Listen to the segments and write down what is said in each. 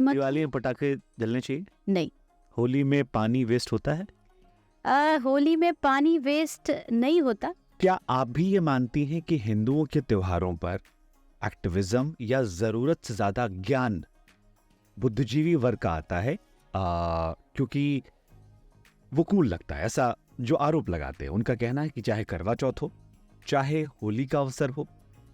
सहमत। दिवाली में पटाखे जलने चाहिए? नहीं। होली में पानी वेस्ट होता है? होली में पानी वेस्ट नहीं होता। क्या आप भी ये मानती हैं कि हिंदुओं के त्योहारों पर एक्टिविज्म या जरूरत से ज्यादा ज्ञान बुद्धिजीवी वर्ग का आता है, क्योंकि वो कूल लगता है, ऐसा जो आरोप लगाते हैं? उनका कहना है कि चाहे करवा चौथ हो, चाहे होली का अवसर हो,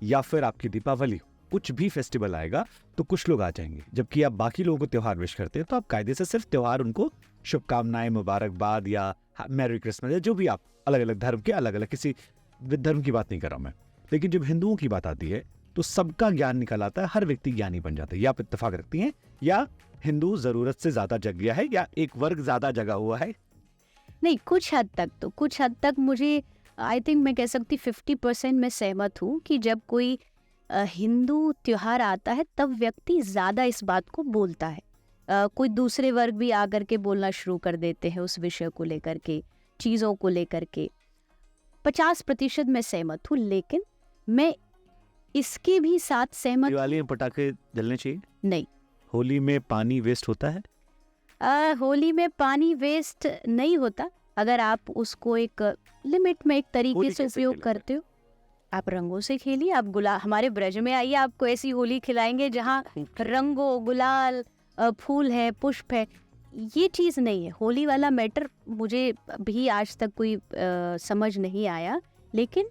या फिर आपकी दीपावली हो, कुछ भी फेस्टिवल आएगा तो कुछ लोग आ जाएंगे, जबकि आप बाकी लोगों को त्योहार विश करते हैं तो आप कायदे से सिर्फ त्योहार उनको शुभकामनाएं, मुबारकबाद या मैरी क्रिसमस या जो भी आप अलग अलग धर्म के अलग अलग, किसी धर्म की बात नहीं कर रहा हूं मैं, लेकिन जब हिंदुओं की बात आती है तो सबका ज्ञान निकल आता है, हर व्यक्ति ज्ञानी बन जाता है। या आप इत्तेफाक रखती हैं या हिंदू जरूरत से ज्यादा जग गया है या एक वर्ग ज्यादा जगा हुआ है? नहीं, कुछ हद तक मुझे आई थिंक मैं कह सकती 50% मैं सहमत हूँ कि जब कोई हिंदू त्योहार आता है तब व्यक्ति ज़्यादा इस बात को बोलता है। कोई दूसरे वर्ग भी आकर के बोलना शुरू कर देते हैं उस विषय को लेकर के, चीज़ों को लेकर के। 50% मैं सहमत हूँ, लेकिन मैं इसके भी साथ सहमत। दिवाली में पटाखे जलने चाहिए? नहीं। होली में पानी वेस्ट होता है? होली में पानी वेस्ट नहीं होता अगर आप उसको एक लिमिट में, एक तरीके से उपयोग करते हो। आप रंगों से खेलिए, आप गुलाल, हमारे ब्रज में आइए, आपको ऐसी होली खिलाएंगे जहाँ रंगों, गुलाल, फूल है, पुष्प है। ये चीज़ नहीं है। होली वाला मैटर मुझे भी आज तक कोई समझ नहीं आया, लेकिन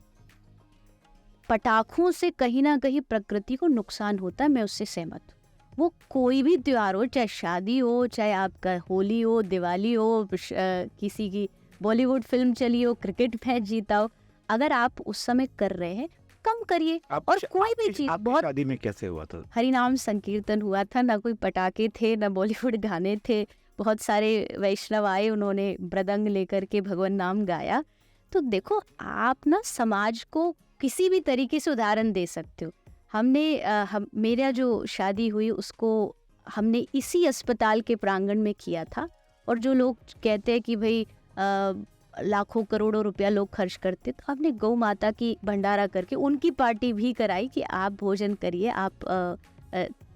पटाखों से कहीं ना कहीं प्रकृति को नुकसान होता है, मैं उससे सहमत हूँ। वो कोई भी त्योहार हो, चाहे शादी हो, चाहे आपका होली हो, दिवाली हो, किसी की बॉलीवुड फिल्म चली हो, क्रिकेट मैच जीता हो, अगर आप उस समय कर रहे हैं कम करिए। और कोई भी चीज, बहुत शादी में कैसे हुआ था? हरिनाम संकीर्तन हुआ था, ना कोई पटाखे थे, ना बॉलीवुड गाने थे। बहुत सारे वैष्णव आए, उन्होंने मृदंग लेकर के भगवान नाम गाया। तो देखो, आप ना समाज को किसी भी तरीके से उदाहरण दे सकते हो। मेरा जो शादी हुई उसको हमने इसी अस्पताल के प्रांगण में किया था, और जो लोग कहते हैं कि भाई लाखों करोड़ों रुपया लोग खर्च करते, तो हमने गौ माता की भंडारा करके उनकी पार्टी भी कराई कि आप भोजन करिए।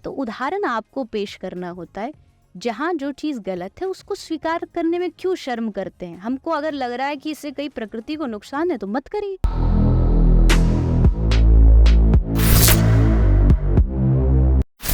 तो उदाहरण आपको पेश करना होता है। जहाँ जो चीज़ गलत है उसको स्वीकार करने में क्यों शर्म करते हैं? हमको अगर लग रहा है कि इससे कहीं प्रकृति को नुकसान है तो मत करिए।